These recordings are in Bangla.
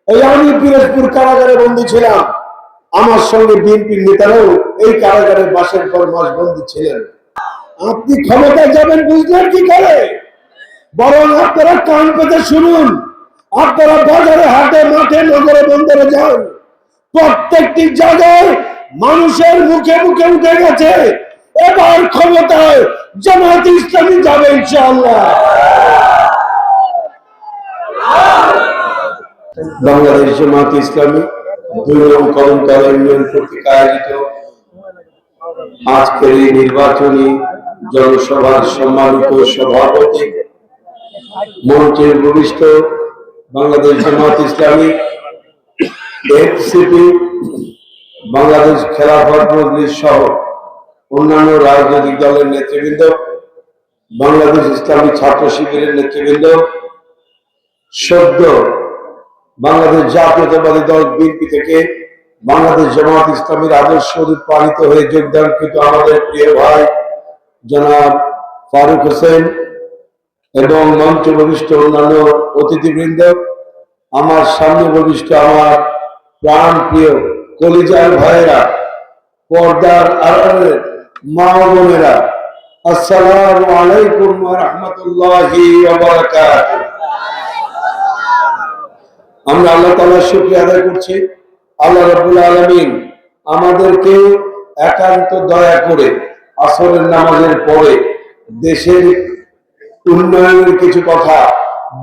এই আমি পিরোজপুর কারাগারে বন্দী ছিলাম, আমার সঙ্গে বিএনপির নেতারাও এই কারাগারে মাসের পর মাস বন্দী ছিলেন। আপনি ক্ষমতায় যাবেন বুঝলেন কি করে? বরং আপনারা কান পেতে শুনুন, আপনারা বাজারে হাটে মাঠে নগরে বন্দরে যান, প্রত্যেকটি জায়গায় মানুষের মুখে মুখে উঠে গেছে এবার ক্ষমতায় জামায়াত ইসলামী যাবে ইনশাআল্লাহ। বাংলাদেশ জামায়াত ইসলামী ২ নং কদমতলা ইউনিয়ন কর্তৃক আয়োজিত আজকের এই নির্বাচনী জনসভার সম্মানিত সভাপতি, মঞ্চের ভূমিষ্ঠ বাংলাদেশ জামায়াত ইসলামী, এনসিপি, বাংলাদেশ খেলাফত মজলিস সহ অন্যান্য রাজনৈতিক দলের নেতৃবৃন্দ, বাংলাদেশ ইসলামী ছাত্র শিবিরের নেতৃবৃন্দ, সদ্য বাংলাদেশ জাতীয়তাবাদী দল বিএনপি থেকে বাংলাদেশ জামায়াত ইসলামীর আদর্শ অনুপ্রাণিত হয়ে যোগদানকৃত আমাদের প্রিয় ভাই জনাব ফারুক হোসেন এবং মঞ্চ ভূমিষ্ঠ অন্যান্য অতিথিবৃন্দ, আমার সামনে ভূমিষ্ঠ আমার প্রাণ প্রিয় কলিজার ভাইয়েরা, পর্দার আড়ালের মা বোনেরা, আসসালামু আলাইকুম ওয়া রাহমাতুল্লাহি ওয়া বারাকাতুহু। আমরা আল্লাহ তাআলার শুকরিয়া আদায় করছি। আল্লাহ রাব্বুল আলামিন আমাদেরকে একান্ত দয়া করে আসরের নামাজের পরে দেশের উন্নয়নের কিছু কথা,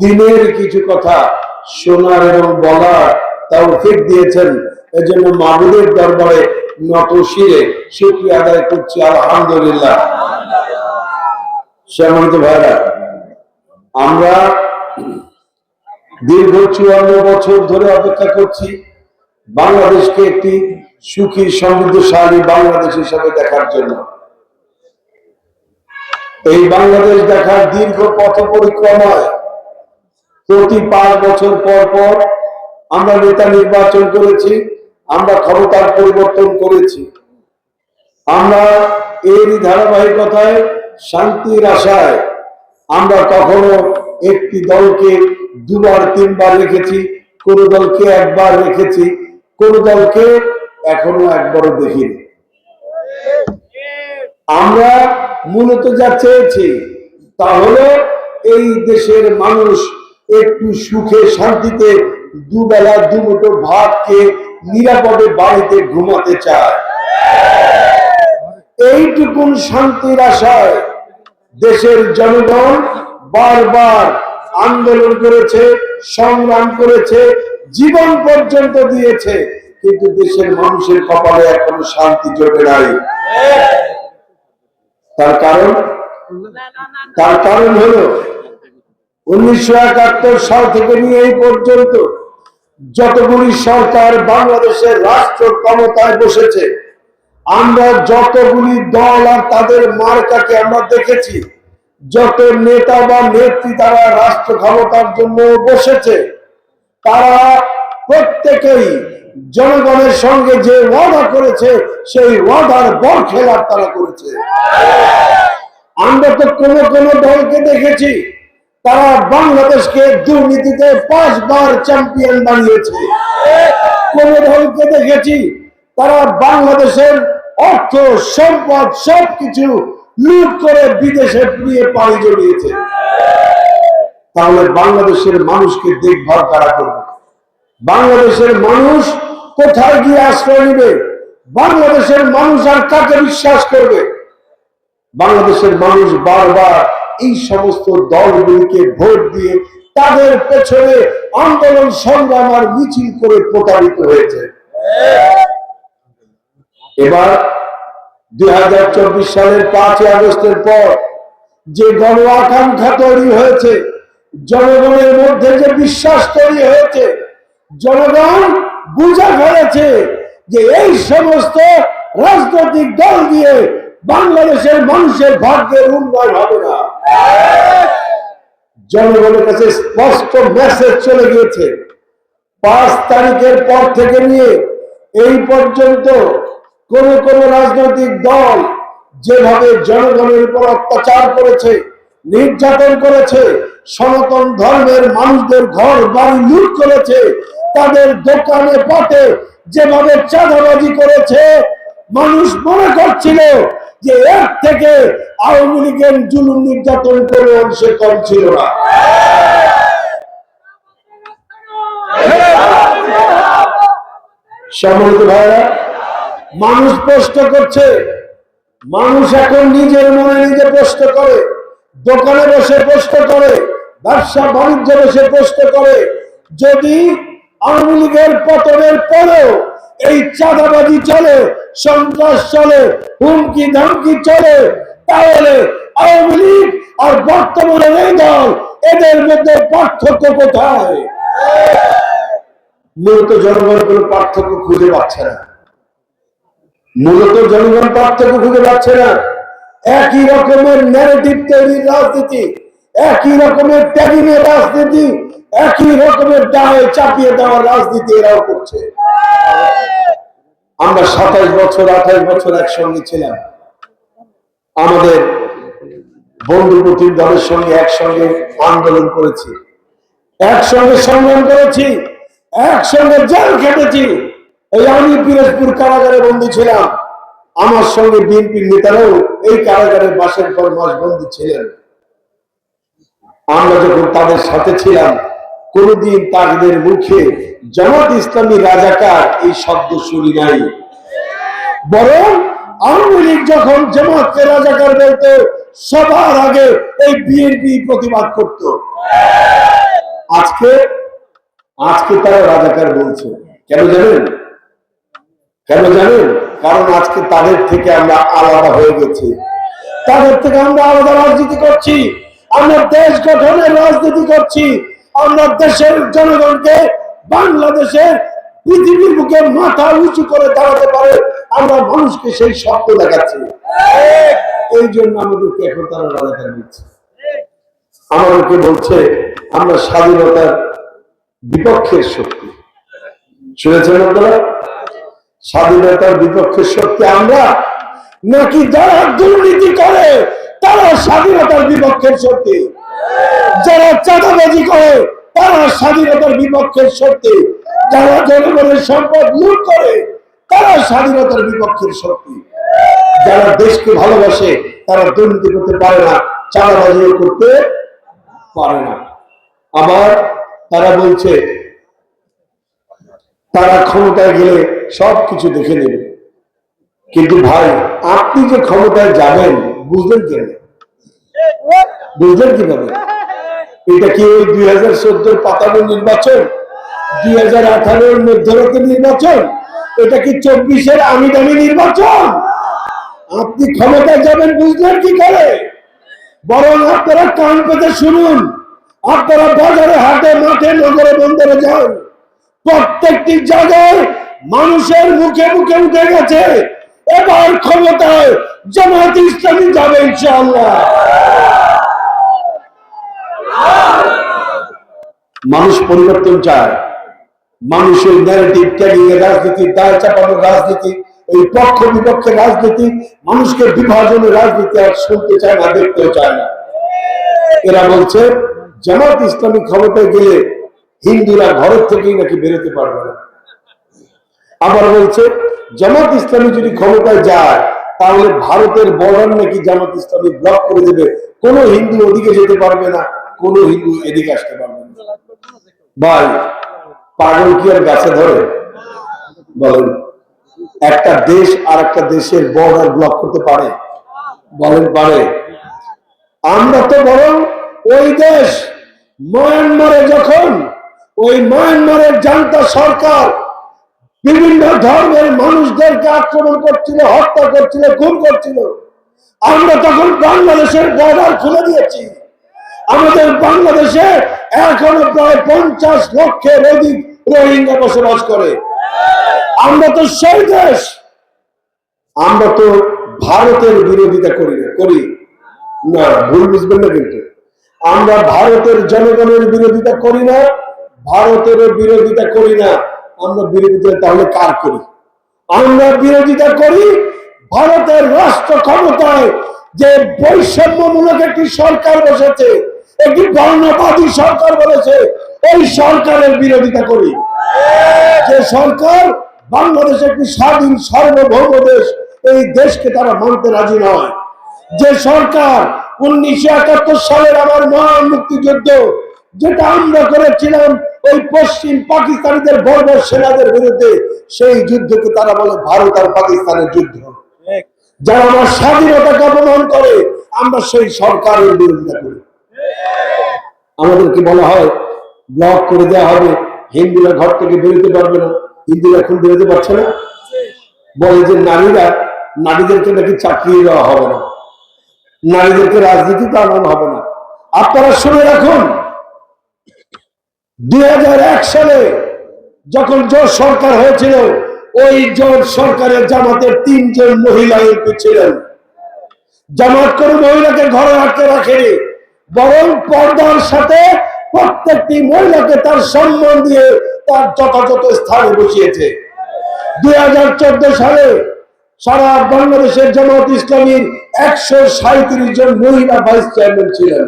দিনের কিছু কথা শোনার এবং বলার তৌফিক দিয়েছেন। এজন্য মাবুদের দরবারে নত শিরে শুকরিয়া আদায় করছি, আলহামদুলিল্লাহ। সম্মানিত ভাইরা, আমরা দীর্ঘ ৫৪ বছর ধরে অপেক্ষা করছি বাংলাদেশকে একটি সুখী সমৃদ্ধশালী বাংলাদেশ হিসাবে দেখার জন্য। এই বাংলাদেশ দেখার দীর্ঘ পথ পরিক্রমায় প্রতি ৫ বছর পর পর আমরা নেতা নির্বাচন করেছি, আমরা ক্ষমতার পরিবর্তন করেছি। আমরা এরই ধারাবাহিকতায় শান্তির আশায় আমরা কখনো একটি দলকে ২ বার ৩ বার রেখেছি, কোন দলকে ১ বার রেখেছি, কোন দলকে এখনো একবারও দেখিনি। আমরা মূলত যা চেয়েছি তা হলো এই দেশের মানুষ একটু সুখে শান্তিতে দুবেলা দুমুঠো ভাত খেয়ে নিরাপদে বাড়িতে ঘুমাতে চায়। এইটুকুন শান্তির আশায় দেশের জনগণ বারবার আন্দোলন করেছে, সংগ্রাম করেছে, জীবন পর্যন্ত দিয়েছে, কিন্তু দেশের মানুষের কপালে এখনো শান্তি জোটে নাই। তার কারণ হলো ১৯৭১ সাল থেকে নিয়ে এই পর্যন্ত যতগুলি সরকার বাংলাদেশের রাষ্ট্র ক্ষমতায় বসেছে, আমরা যতগুলি দল আর তাদের মার্কাকে আমরা দেখেছি, যত নেতা বা নেত্রী তারা রাষ্ট্র ক্ষমতার জন্য বসেছে, তারা প্রত্যেকেই জনগণের সঙ্গে যে ওয়াদা করেছে সেই ওয়াদার বরখেলাপ তারা করেছে। আমরা তো কোন কোন দলকে দেখেছি তারা বাংলাদেশকে দুর্নীতিতে ৫ বার চ্যাম্পিয়ন বানিয়েছে। কোন দলকে দেখেছি তারা বাংলাদেশের অর্থ সম্পদ সবকিছু লুট করে বিদেশে নিয়ে পাড়ি জমিয়েছে। তাহলে বাংলাদেশের মানুষকে দেখভাল কারা করবে? বাংলাদেশের মানুষ কোথায় গিয়ে আশ্রয় নেবে? বাংলাদেশের মানুষ আর কাকে বিশ্বাস করবে? বাংলাদেশের মানুষ বারবার এই সমস্ত দলগুলিকে ভোট দিয়ে তাদের পেছনে আন্দোলন সংগ্রাম আর মিছিল করে প্রতারিত হয়েছে। এবার ২০২৪ সালের ৫ই আগস্টের পর যে গণ আকাঙ্ক্ষা তৈরি হয়েছে, জনগণের মধ্যে যে বিশ্বাস তৈরি হয়েছে, জনগণ বুঝে ফেলেছে যে এই সমস্ত রাজনৈতিক দল দিয়ে বাংলাদেশের মানুষের ভাগ্যের উন্নয়ন হবে না। জনগণের কাছে স্পষ্ট মেসেজ চলে গিয়েছে। ৫ তারিখের পর থেকে নিয়ে এই পর্যন্ত কোন কোন রাজনৈতিক দল যেভাবে জনগণের উপর অত্যাচার করেছে, নির্যাতন করেছে, সনাতন ধর্মের মানুষদের ঘর বাড়ি লুট করেছে, তাদের দোকানে পাটে যেভাবে চাঁদাবাজি করেছে, মানুষ মনে করছিল যে এর থেকে আওয়ামী লীগের জুলুম নির্যাতন করে সে কম ছিল না। সম্মানিত ভাইরা, মানুষ প্রশ্ন করছে, মানুষ এখন নিজের মনে নিজে প্রশ্ন করে, দোকানে বসে প্রশ্ন করে, ব্যবসা বাণিজ্য বসে প্রশ্ন করে, যদি আওয়ামী লীগের পতনের পরেও এই চাঁদাবাজি চলে, সন্ত্রাস চলে, হুমকি ধামকি চলে, তাহলে আওয়ামী লীগ আর বর্তমানের এই দল, এদের মধ্যে পার্থক্য কোথায়? মূলত জনগণ কোনো পার্থক্য খুঁজে পাচ্ছে না। মূলত জনগণ পার্থক্য খুঁজে পাচ্ছে না। একই রকমের ন্যারেটিভ তৈরির রাজনীতি, একই রকমের ট্যাগিংয়ের রাজনীতি, একই রকমের দায়ে চাপিয়ে দেওয়ার রাজনীতি এরাও করছে। আমরা 27 বছর 28 বছর একসঙ্গে ছিলাম, আমাদের বন্ধুপ্রতিম দলের সঙ্গে একসঙ্গে আন্দোলন করেছি, একসঙ্গে সংগ্রাম করেছি, একসঙ্গে জেল খেটেছি। এই আমি পিরোজপুর কারাগারে বন্দী ছিলাম, আমার সঙ্গে বিএনপির নেতারাও এই কারাগারে মাসের পর মাস বন্দী ছিলেন। আমরা যখন তাদের সাথে ছিলাম, কোনদিন তাদের মুখে জামাত ইসলামী রাজাকার এই শব্দ শুনি নাই। বরং আওয়ামী লীগ যখন জামাতকে রাজাকার বলতো, সবার আগে এই বিএনপি প্রতিবাদ করত। আজকে আজকে তারা রাজাকার বলছে। কেন জানেন? কেন জানেন? কারণ আজকে তাদের থেকে আমরা আলাদা হয়ে গেছি, তাদের থেকে আমরা আলাদা রাজনীতি করছি, আমরা দেশ গঠনের রাজনীতি করছি, আমরা দেশের জনগণকে বাংলাদেশের পৃথিবীর বুকে মাথা উঁচু করে দাঁড়াতে পারে আমরা মানুষকে সেই স্বপ্ন দেখাচ্ছি। এই জন্য আমাদেরকে এখন তারা রাজাকার দিচ্ছে। আমাদেরকে বলছে আমরা স্বাধীনতার বিপক্ষের শক্তি। শুনেছেন আপনারা? স্বাধীনতার বিপক্ষের শক্তি আমরা, নাকি যারা দুর্নীতি করে তারা স্বাধীনতার বিপক্ষের শক্তি? যারা চাঁদাবাজি করে তারা স্বাধীনতার বিপক্ষের শক্তি? যারা জনগণের সম্পদ লুট করে তারা স্বাধীনতার বিপক্ষের শক্তি? যারা দেশকে ভালোবাসে তারা দুর্নীতি করতে পারে না, চাঁদাবাজিও করতে পারে না। আবার তারা বলছে তারা ক্ষমতায় গেলে সবকিছু দেখে নেবে। কিন্তু ভাই, আপনি যে ক্ষমতায় যাবেন বুঝলেন কেন? বুঝলেন কিভাবে? এটা কি ওই 2014 পাতানো নির্বাচন, 2018 মধ্যরাতের নির্বাচন, এটা কি 24-এর আমি দামি নির্বাচন? আপনি ক্ষমতায় যাবেন বুঝলেন কি করে? বরং আপনারা কান পেতে শুনুন, আপনারা বাজারে, হাটে, মাঠে, নগরে, বন্দরে যান, প্রত্যেকটি জায়গায় মানুষের মুখে মুখে উঠে গেছে এবার ক্ষমতায় জামাত ইসলামী যাবে ইনশাআল্লাহ। মানুষ পরিবর্তন চায়, মানুষের ন্যারেটিভ ট্যাগিং এর রাজনীতি, দায় চাপানোর রাজনীতি, এই পক্ষ বিপক্ষের রাজনীতি, মানুষকে বিভাজনের রাজনীতি আর শুনতে চায় না, দেখতেও চায় না। এরা বলছে জামাত ইসলামী ক্ষমতায় গেলে হিন্দুরা ঘরের থেকেই নাকি বেরোতে পারবে না। আবার বলছে জামাত ইসলামী যদি ক্ষমতায় যায় তাহলে ভারতের বর্ডার নাকি জামাত ইসলামী ব্লক করে দেবে, কোন হিন্দু ওদিকে যেতে পারবে না, কোন হিন্দু এদিকে আসতে পারবে না। ভাই, পাগল কি আর গাছে ধরে? বলেন, একটা দেশ আর একটা দেশের বর্ডার ব্লক করতে পারে? বলেন পারে? আমরা তো বরং ওই দেশ মায়ানমারে, যখন ওই মায়ানমারের জান্তা সরকার বিভিন্ন ধর্মের মানুষদেরকে আক্রমণ করছিল, হত্যা করছিল, খুন করছিল, আমরা তখন বাংলাদেশের বর্ডার খুলে দিয়েছি। আমাদের বাংলাদেশে এখনো প্রায় 50 লক্ষের অধিক রোহিঙ্গা বসবাস করে। আমরা তো সেই দেশ। আমরা তো ভারতের বিরোধিতা করি না, ভুল বুঝবেন না কিন্তু। আমরা ভারতের জনগণের বিরোধিতা করি না, ভারতের বিরোধিতা করি না। আমরা বিরোধিতা তাহলে কার করি? আমরা বিরোধিতা করি ভারতের রাষ্ট্র ক্ষমতায় যে বৈষম্যমূলক একটি সরকার বসেছে, একটি বর্ণবাদী সরকার বলেছে, এই সরকারের বিরোধিতা করি। সরকার বাংলাদেশ একটি স্বাধীন সার্বভৌম দেশ, এই দেশকে তারা মানতে রাজি নয়। যে সরকার 1971 সালের আমার মহান মুক্তিযুদ্ধ যেটা আমরা করেছিলাম ওই পশ্চিম পাকিস্তানিদের বর্বর সেনাদের বিরুদ্ধে, সেই যুদ্ধকে তারা বলে ভারত আর পাকিস্তানের যুদ্ধ। যারা আমার স্বাধীনতাকে অপমান করে আমরা সেই সরকারের বিরোধিতা করি। আমাদেরকে বলা হয় ব্লক করে দেওয়া হবে, হিন্দুরা ঘর থেকে বেরোতে পারবে না। হিন্দুরা এখন বেরোতে পারছে না, বলে যে নারীদেরকে নাকি চাকরি দেওয়া হবে না, নারীদেরকে রাজনীতিতে আনানো হবে না। আপনারা শুনে রাখুন, 2001 সালে যখন জোট সরকার হয়েছিল, ওই জোট সরকারের জামাতের 3 জন মহিলা এমপি ছিলেন। জামাত করে মহিলাকে ঘরে আটকে রাখেনি, বরং পর্দার সাথে প্রত্যেকটি মহিলাকে তার সম্মান দিয়ে তার যথাযথ স্থানে বসিয়েছে। 2014 সালে সারা বাংলাদেশের জামাত ইসলামীর 137 জন মহিলা ভাইস চেয়ারম্যান ছিলেন।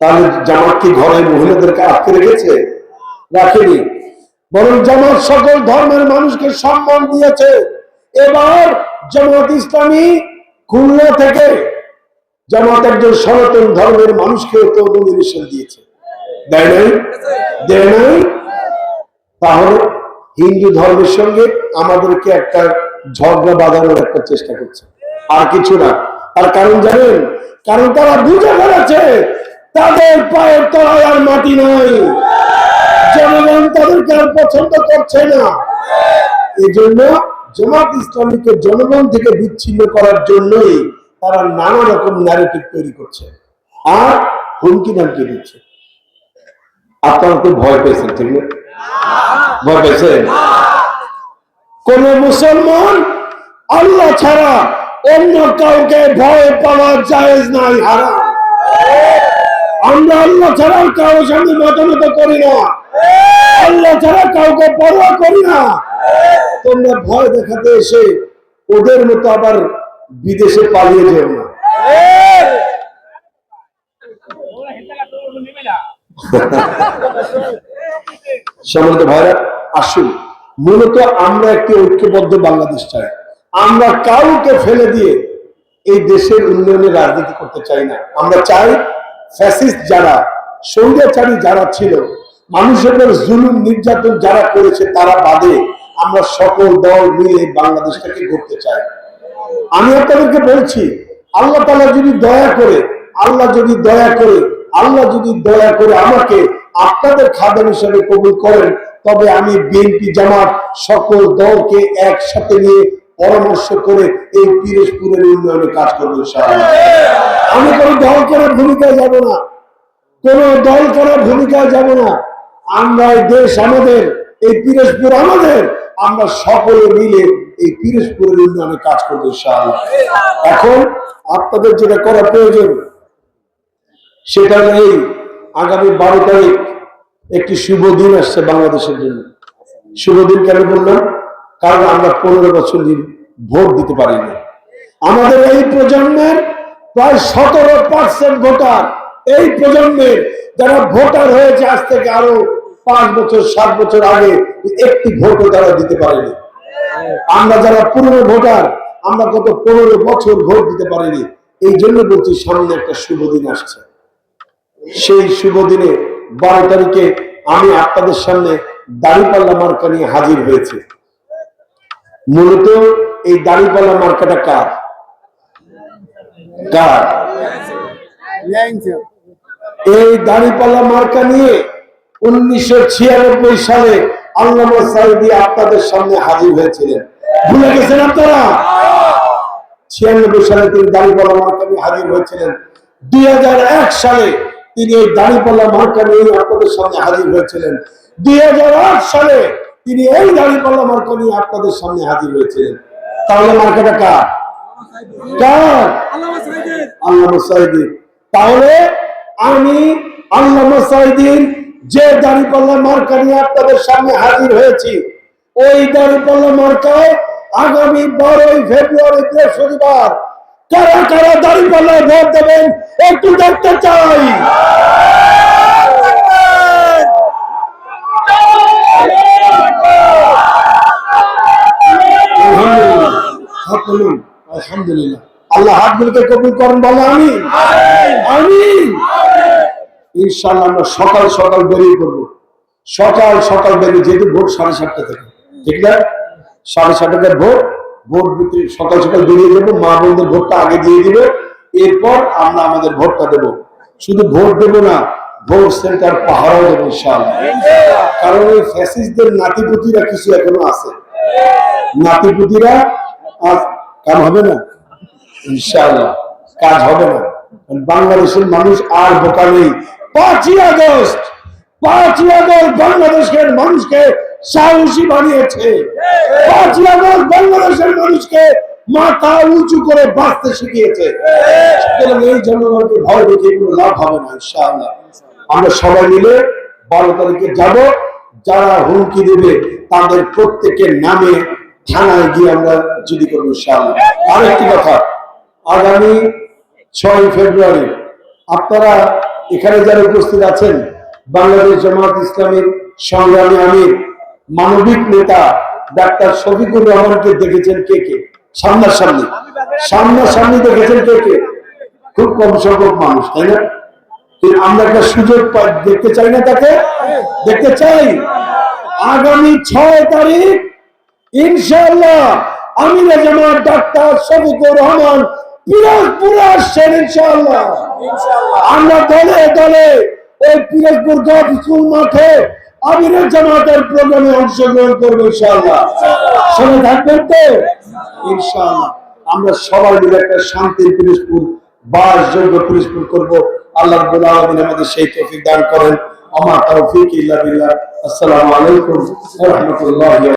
তাহলে জামাত কি ঘরে মহিলাদেরকে আটকে রেখেছে? রাখেনি, বরং জামাত সকল ধর্মের মানুষকে সম্মান দিয়েছে। এবার জামাত ইসলামী খুলনা থেকে জামাত একজন সনাতন ধর্মের মানুষকে তো নমিনেশন দিয়েছে, দেয় নাই? দেয় নাই? তাহলে হিন্দু ধর্মের সঙ্গে আমাদেরকে একটা ঝগড়া বাঁধানোর একটা চেষ্টা করছে, আর কিছু না। তার কারণ জানেন? কারণ তারা বুঝে ফেলেছে তাদের পায়ের তলায় আর মাটি নাই, জনগণ তাদেরকে আর পছন্দ করছে না। এই জন্য জামাত ইসলামীকে জনগণ থেকে বিচ্ছিন্ন করার জন্যই তারা নানা রকম ন্যারেটিভ তৈরি করছে আর হুমকি ধামকি দিচ্ছে। আপনারা তো ভয় পেয়েছেন, ঠিক না? ভয় পেয়েছেন? কোন মুসলমান আল্লাহ ছাড়া অন্য কাউকে ভয় পাওয়া জায়েজ নাই, হারাম। আমরা আল্লাহ ছাড়া কারোর সামনে মতামত করি না, আল্লাহ ছাড়া কাউকে পরোয়া করি না। তোমরা ভয় দেখাতে এসে ওদের মতো আবার বিদেশে পালিয়ে যেও না। সম্মানিত ভাইরা, আসুন, মূলত আমরা একটি ঐক্যবদ্ধ বাংলাদেশ চাই। আমরা কাউকে ফেলে দিয়ে এই দেশের উন্নয়নে রাজনীতি করতে চাই না। আমরা চাই ফ্যাসিস্ট যারা, স্বৈরাচারী যারা ছিল, মানুষের উপর জুলুম নির্যাতন যারা করেছে তারা বাদে আমরা সকল দল মিলে বাংলাদেশটাকে গড়তে চাই। আমি আপনাদেরকে বলছি, আল্লাহ তাআলা যদি দয়া করে, আল্লাহ যদি দয়া করে আমাকে আপনাদের খাদেম হিসেবে কবুল করেন, তবে আমি বিএনপি জামাত সকল দলকে একসাথে নিয়ে পরামর্শ করে এই পিরোজপুরের উন্নয়নে কাজ করবো ইনশাআল্লাহ। আমি কোনো দল করার ভূমিকায় যাব না, কোন দল করার ভূমিকায় যাব না। আমরা এই দেশ আমাদের, এই পিরোজপুর আমাদের, আমরা সকলে মিলে এই পিরোজপুরের উন্নয়নে কাজ করবো ইনশাআল্লাহ। এখন আপনাদের যেটা করা প্রয়োজন সেটা এই আগামী 12 তারিখ একটি শুভ দিন আসছে বাংলাদেশের জন্য। শুভ দিন কেন বললাম? কারণ আমরা 15 বছর দিন ভোট দিতে পারিনি। আমাদের এই প্রজন্মের প্রায় 17% ভোটার, এই প্রজন্মের যারা ভোটার হয়েছে আজ থেকে আরো 5 বছর 7 বছর আগে, একটি ভোটও তারা দিতে পারেনি। আমরা যারা পুরনো ভোটার, আমরা গত 15 বছর ভোট দিতে পারিনি। এই জন্য বলছি সামনে একটা শুভ দিন আসছে। সেই শুভ দিনে 12 তারিখে আমি আপনাদের সামনে দাঁড়িপাল্লা মার্কা নিয়ে হাজির হয়েছি। মূলত এই দাঁড়িপাল্লা মার্কাটা কার? এই দাঁড়িপাল্লা মার্কা নিয়ে 1996 সালে আল্লামা সাঈদী আপনাদের সামনে হাজির হয়েছিলেন। ভুলে গেছেন আপনারা? 96 সালে তিনি দাঁড়িপাল্লা মার্কা নিয়ে হাজির হয়েছিলেন। 2001 সালে তিনি এই দাঁড়িপাল্লা মার্কা নিয়ে আপনাদের সামনে হাজির হয়েছিলেন। 2008 সালে তিনি এই দাঁড়িপাল্লা মার্কা নিয়ে আপনাদের সামনে হাজির হয়েছিলেন। তাহলে মার্কাটা কার? আল্লামা সাঈদী। তাহলে আমি আল্লামা সাঈদীর যে দাঁড়িপাল্লা মার্কা নিয়ে আপনাদের সামনে হাজির হয়েছি, ওই দাঁড়িপাল্লা মার্কায় আগামী 12 ফেব্রুয়ারি বৃহস্পতিবার কারা কারা দাঁড়িপাল্লায় ভোট দেবেন একটু দেখতে চাই। হাতগুলোকে কবুল করেন, বলো আমিন আমিন। ইনশাআল্লাহ আমরা সকাল সকাল বেরিয়ে পড়বো, সকাল সকাল বেরিয়ে, যেহেতু ভোট 7:30 থেকে, ঠিক না? 7:30 ভোট, ভোট দিতে সকাল সকাল বেরিয়ে যাবো, মা বোনদের ভোটটা আগে দিয়ে দিবে, এরপর আমরা আমাদের ভোটটা দেবো। শুধু ভোট দেবো না, ভোট সেন্টার পাহারাও দেবো ইনশাআল্লাহ। কারণ ওই ফ্যাসিস্টদের নাতিপুতিরা কিছু এখনো আছে, নাতিপুতিরা আজ কাম হবে না ইনশাআল্লাহ, কাজ হবে না। বাংলাদেশের মানুষ আর বোকা নেই। 5ই আগস্ট বাংলাদেশের মানুষকে সাহসী বানিয়েছে। 5ই আগস্ট বাংলাদেশের মানুষকে মাথা উঁচু করে বাঁচতে শিখিয়েছে। এই জনগণকে ভয় দেখিয়ে কোনো লাভ হবে না ইনশাআল্লাহ। আমরা সবাই মিলে 12 তারিখে যাব। যারা হুমকি দেবে তাদের প্রত্যেকের নামে থানায় গিয়ে আমরা জিডি করবো ইনশাআল্লাহ। আরেকটি কথা, আগামী 6 ফেব্রুয়ারি আপনারা এখানে যারা উপস্থিত আছেন, বাংলাদেশ জামাত ইসলামীর সংগ্রামী আমির, মানবিক নেতা ডাক্তার শফিকুর রহমানকে দেখেছেন কে কে? সামনাসামনি দেখেছেন কে কে? খুব কম সংখ্যক মানুষ, তাই না? আমরা একটা সুযোগ দেখতে চাই না, তাকে দেখতে চাই। আগামী 6 তারিখ ইনশাআল্লাহ আমিরে জামাত ডাক্তার শফিকুর রহমান পিরোজপুরে আসছেন ইনশাআল্লাহ। আমরা দলে দলে ওই পিরোজপুর গভ স্কুল মাঠে আমিরে জামাতের প্রোগ্রামে অংশগ্রহণ করবো ইনশাআল্লাহ। সবাই থাকবেন তো ইনশাআল্লাহ। আমরা সবাই মিলে একটা শান্তির পিরোজপুর, বাসযোগ্য পিরোজপুর করবো। আল্লাহ রাব্বুল আলামিন আমাদের সেই তৌফিক দান করেন। আমার তৌফিক ইল্লা বিল্লাহ। আসসালামু আলাইকুম ওয়া রাহমাতুল্লাহি।